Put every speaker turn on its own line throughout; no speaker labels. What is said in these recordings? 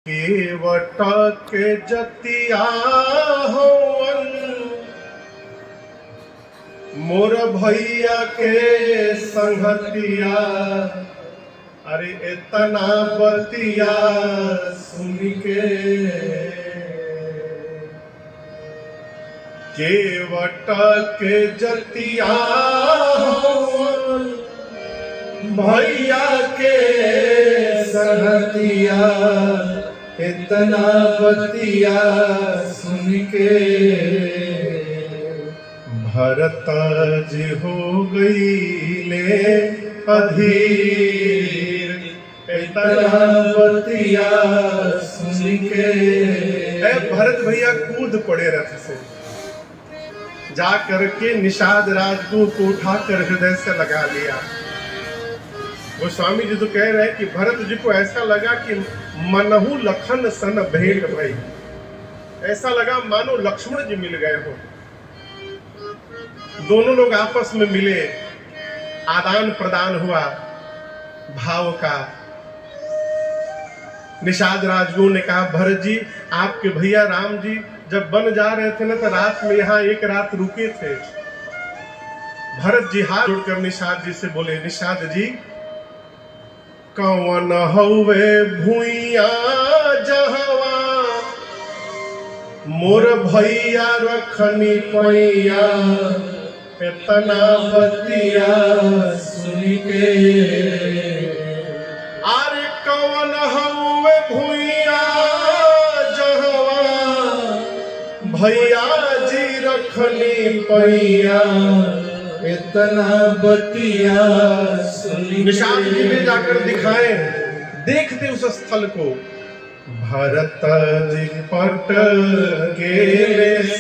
केवट के जतिया होवन मोर भैया के संगतिया। अरे इतना बतिया सुन के केवट के जतिया होवन भैया के संगतिया। इतना बतिया सुन के भरत जी हो गई ले अधीर। इतना बतिया सुन के भरत भैया कूद पड़े रथ से, जा करके निषाद राजदूत को उठाकर हृदय से लगा लिया। वो स्वामी जी तो कह रहे हैं कि भरत जी को ऐसा लगा कि मनहु लखन सन भेंट भई, ऐसा लगा मानो लक्ष्मण जी मिल गए हो। दोनों लोग आपस में मिले, आदान प्रदान हुआ भाव का। निषाद राजगुरु ने कहा, भरत जी आपके भैया राम जी जब बन जा रहे थे ना तो रात में यहाँ एक रात रुके थे। भरत जी हाथ जोड़कर निषाद जी से बोले, निषाद जी कौन हवे भुइया जहवा मोर भैया रखनी पैया। इतना बतिया सुन के अरे कौन हवे भुइया जहवा भैया जी रखनी पैया। इतना बतिया निषाद जी में जाकर दिखाए, देखते उस स्थल को। भरत जी पट के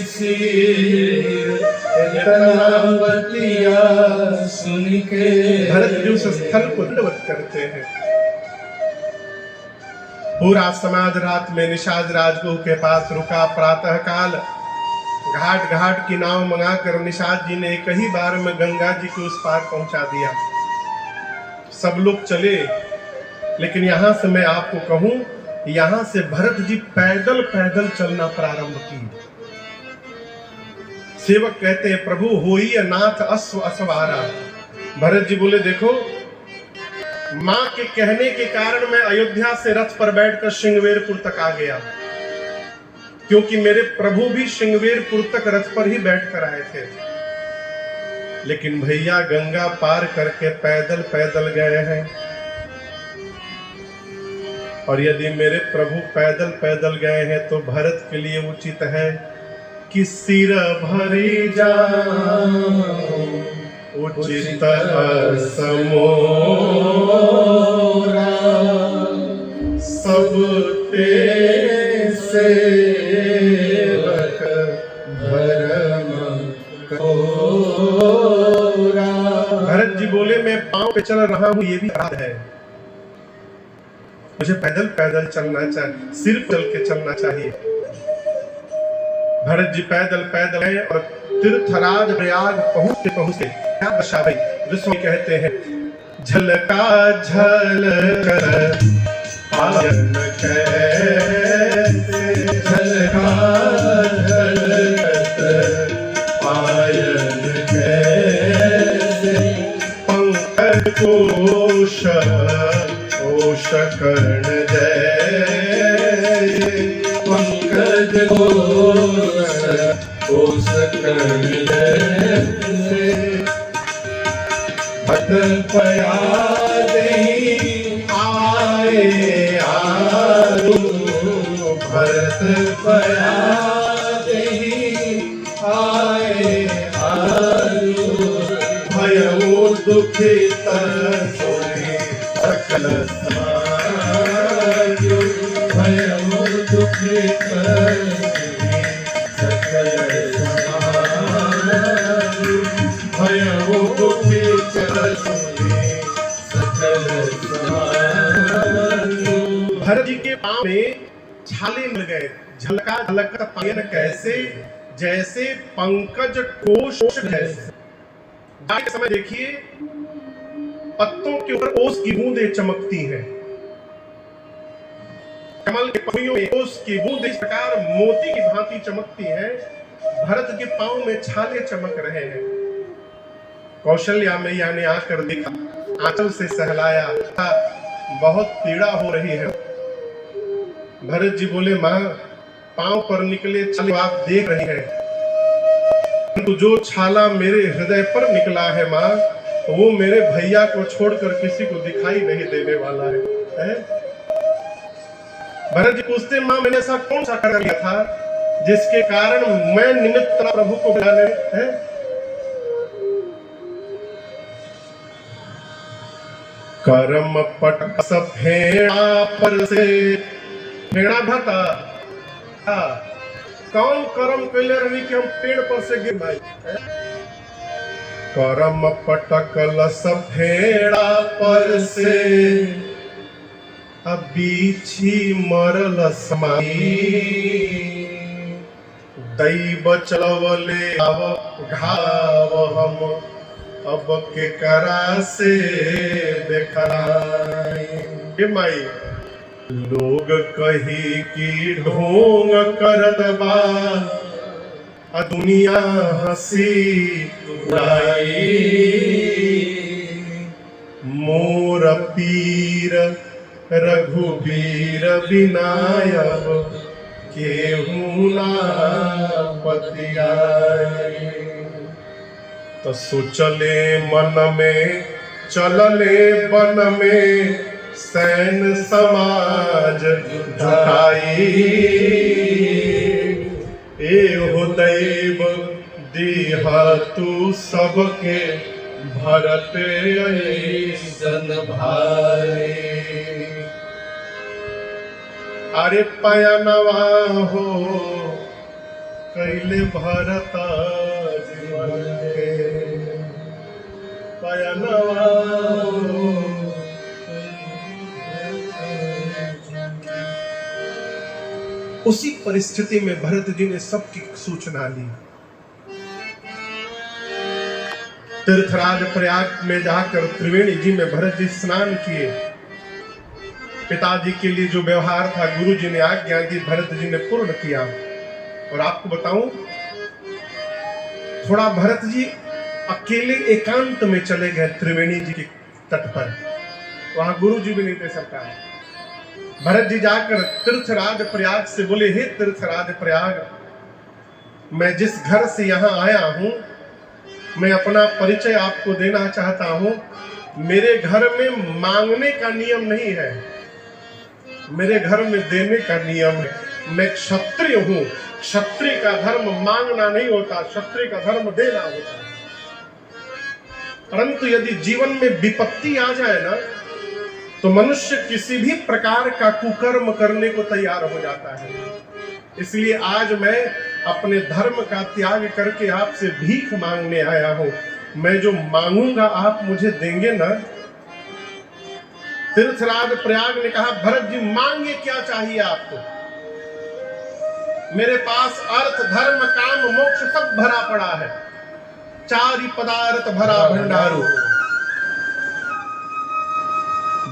सिर, इतना बतिया सुन के भरत जी उस स्थल को दंडवत करते हैं। पूरा समाज रात में निषाद राजगुरु के पास रुका। प्रातः काल घाट घाट की नाव मंगाकर निषाद जी ने एक ही बार में गंगा जी के उस पार पहुंचा दिया। सब लोग चले, लेकिन यहां से मैं आपको कहूं, यहां से भरत जी पैदल पैदल चलना प्रारंभ की। सेवक कहते हैं, प्रभु होई नाथ अश्व असवारा। भरत जी बोले, देखो मां के कहने के कारण मैं अयोध्या से रथ पर बैठकर श्रृंगवेरपुर तक आ गया, क्योंकि मेरे प्रभु भी श्रृंगवेरपुर तक रथ पर ही बैठकर आए थे। लेकिन भैया गंगा पार करके पैदल पैदल गए हैं, और यदि मेरे प्रभु पैदल पैदल गए हैं तो भरत के लिए उचित है कि सिर भरी जाऊं उचित समोरा। सब ते सेवक भरम कोरा। भरत जी बोले, मैं पांव पे चल रहा हूं ये भी अपराध है, मुझे पैदल पैदल चलना चाहिए, सिर चल के चलना चाहिए। भरत जी पैदल पैदल गए और तीर्थराज प्रयाग पहुंचते क्या दशा भाई विष्णु कहते हैं, झलका झलकर पायन कैसे। झलका झलकर पायन कैसे। पंकज कोश कोश कर्ण जय। पंकज कोश कर्ण जय। भट पया दही आए आरु। भरत पया दही आए आरु। भयउ दुखित सोई सकल समाजु। भयउ दुखित सकल समाजु। भयउ दुखित सकल समाजु। भरत जी के पांव में छाले मिल गए। झलका झलका पायन कैसे, जैसे पंकज कोश जैसे। के समय देखिए पत्तों के ऊपर ओस की बूंदें चमकती हैं, कमल के पत्तियों में ओस की बूंद इस प्रकार मोती की भांति चमकती है। भरत के पांव में छाले चमक रहे हैं। कौशल्या मैया ने आकर देखा, आंचल से सहलाया, बहुत पीड़ा हो रही है। भरत जी बोले, माँ पांव पर निकले छाले आप देख रही हैं, किंतु जो छाला मेरे हृदय पर निकला है माँ, वो मेरे भैया को छोड़कर किसी को दिखाई नहीं देने वाला है। भरत जी पूछते, माँ मैंने ऐसा कौन सा कर लिया था जिसके कारण मैं निमित्त प्रभु को बुलाने है? करम पट फेड़ा पर से फेड़ा ढता। कौन कर्म कैले रही कि हम पेड़ पर से गिर भाई? करम पटकल सफेड़ा पर से अब बीछी मरल समाई। दैव चलवले अब घाव हम अब के करा से देखलाई। माई लोग कही कि ढोंग करत बा, दुनिया हंसी उड़ाई। मोर पीर रघुबीर विनायक केहू ना पतियाई। तो सोचले मन में चलले वन में सैन समाज जुटाई। एहो दैव दीहा तू सबके भरत ऐसन भाई। अरे पयनवा हो कैले भरत जीवन के, पयनवा हो। उसी परिस्थिति में भरत जी ने सबकी सूचना ली। तीर्थराज प्रयाग में जाकर त्रिवेणी जी में भरत जी स्नान किए। पिताजी के लिए जो व्यवहार था गुरु जी ने आज्ञा दी, भरत जी ने पूर्ण किया। और आपको बताऊं, थोड़ा भरत जी अकेले एकांत में चले गए त्रिवेणी जी के तट पर। वहां गुरु जी भी नहीं थे सरकार। भरत जी जाकर तीर्थराज प्रयाग से बोले, हे तीर्थराज प्रयाग, मैं जिस घर से यहाँ आया हूं, मैं अपना परिचय आपको देना चाहता हूं। मेरे घर में मांगने का नियम नहीं है, मेरे घर में देने का नियम है। मैं क्षत्रिय हूं, क्षत्रिय का धर्म मांगना नहीं होता, क्षत्रिय का धर्म देना होता है। परंतु यदि जीवन में विपत्ति आ जाए ना, तो मनुष्य किसी भी प्रकार का कुकर्म करने को तैयार हो जाता है। इसलिए आज मैं अपने धर्म का त्याग करके आपसे भीख मांगने आया हूं। मैं जो मांगूंगा आप मुझे देंगे ना? तीर्थराज प्रयाग ने कहा, भरत जी मांगे क्या चाहिए आपको? मेरे पास अर्थ धर्म काम मोक्ष सब भरा पड़ा है, चारि पदार्थ भरा भंडारो।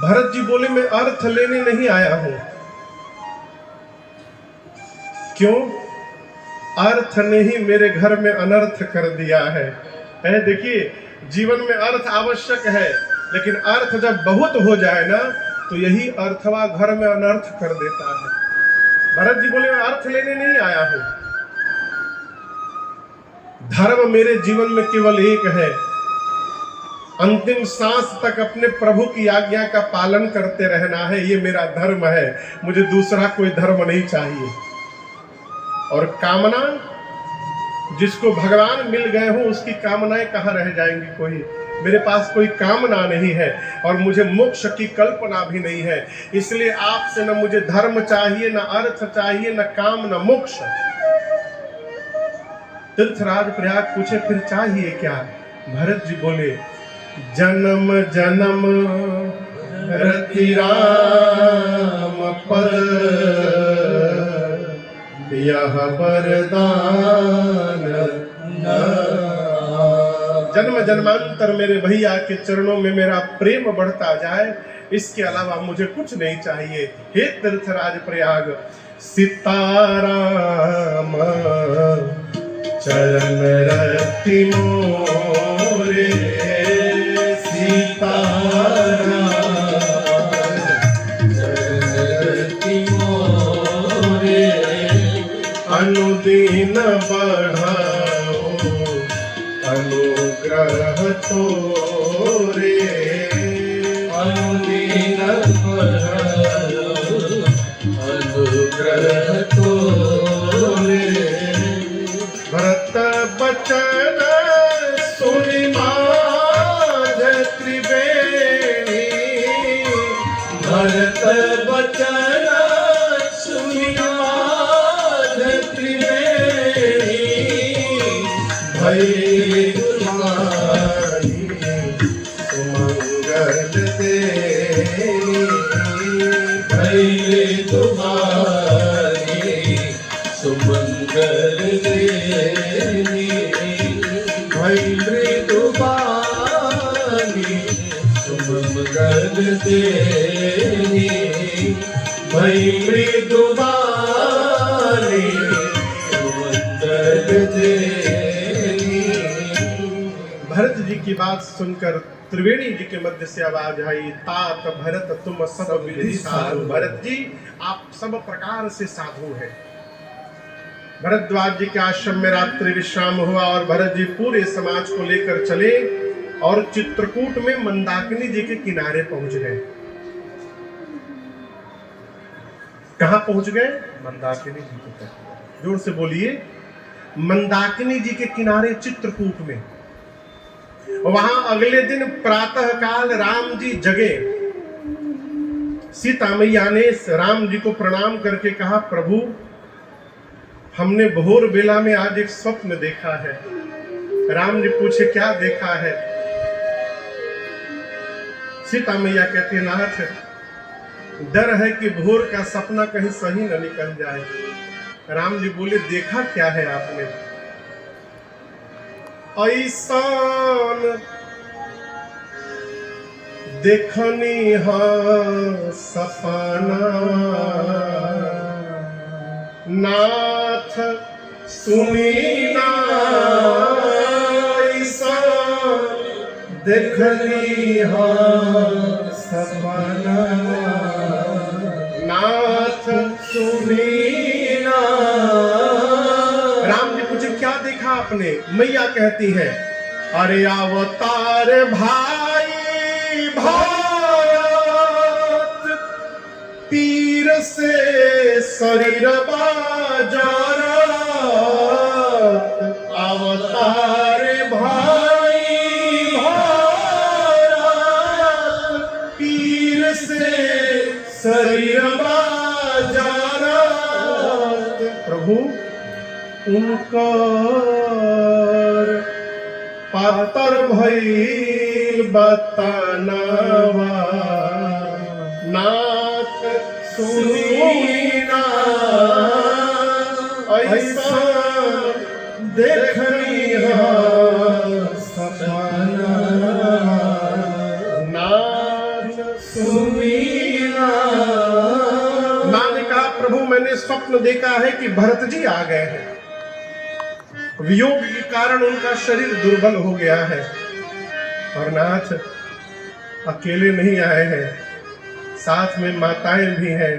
भरत जी बोले, मैं अर्थ लेने नहीं आया हूं। क्यों? अर्थ ने ही मेरे घर में अनर्थ कर दिया है। देखिए, जीवन में अर्थ आवश्यक है, लेकिन अर्थ जब बहुत हो जाए ना, तो यही अर्थवा घर में अनर्थ कर देता है। भरत जी बोले, मैं अर्थ लेने नहीं आया हूं। धर्म मेरे जीवन में केवल एक है, अंतिम सांस तक अपने प्रभु की आज्ञा का पालन करते रहना है। ये मेरा धर्म है, मुझे दूसरा कोई धर्म नहीं चाहिए। और कामना, जिसको भगवान मिल गए हो उसकी कामनाएं कहाँ रह जाएंगी? कोई, मेरे पास कोई कामना नहीं है और मुझे मोक्ष की कल्पना भी नहीं है। इसलिए आपसे न मुझे धर्म चाहिए, न अर्थ चाहिए, न काम, न मोक्ष। तीर्थराज प्रयाग पूछे, फिर चाहिए क्या? भरत जी बोले, जन्म जन्म रति राम पद, यह वरदान। जन्म जन्मांतर मेरे भैया के चरणों में मेरा प्रेम बढ़ता जाए, इसके अलावा मुझे कुछ नहीं चाहिए। हे तीर्थराज प्रयाग, सीताराम चरण रति मोरे, सीताराम चरण रति मोरे, अनुदीन बढ़ाओ अनुग्रह तोरे, अनुदीन बढ़ाओ अनुग्रह तोरे। भरत बचन सुनि माझ त्रिवेणी, भरत बचन सुनि माझ त्रिवेणी, भई तुम्हारी सुमंगल देनी, भई तुम्हारी सुमंगल देनी, भई तुम्हारी सुमंगल देनी, भई तुम्हारी सुमंगल देनी। भरत जी की बात सुनकर त्रिवेणी जी के मध्य से आवाज आई, तात भरत तुम सब विधि साधु। भरत जी आप सब प्रकार से साधु हैं। भरद्वाज जी के आश्रम में रात्रि विश्राम हुआ और भरत जी पूरे समाज को लेकर चले और चित्रकूट में मंदाकिनी जी के किनारे पहुंच गए। कहां पहुंच गए? मंदाकिनी जी के तट। जोर से बोलिए, मंदाकिनी जी के किनारे चित्रकूट में। वहां अगले दिन प्रातः काल राम जी जगे। सीता मैया ने राम जी को प्रणाम करके कहा, प्रभु हमने भोर बेला में आज एक स्वप्न देखा है। राम जी पूछे, क्या देखा है? सीता मैया कहती है, नाथ डर है कि भोर का सपना कहीं सही न निकल जाए। राम जी बोले, देखा क्या है आपने? ऐसान देखनी हाँ सपना, नाथ सुनी ना ऐसान देखनी हाँ सपना, नाथ सुनी ना। राम जी पूछे, क्या देखा आपने? मैया कहती है, अरे अवतार भाई भारत, पीर से शरीर बाजारत, अवतार भाई भारत, पीर से शरीर बाजारत। प्रभु उनकर पातर भइल बतानवा, नाथ सुनीना ऐसा देखनी सपना, नाथ सुनीना। मां ने कहा, प्रभु मैंने स्वप्न देखा है कि भरत जी आ गए हैं। वियोग के कारण उनका शरीर दुर्बल हो गया है, और नाथ अकेले नहीं आए हैं, साथ में माताएं भी हैं।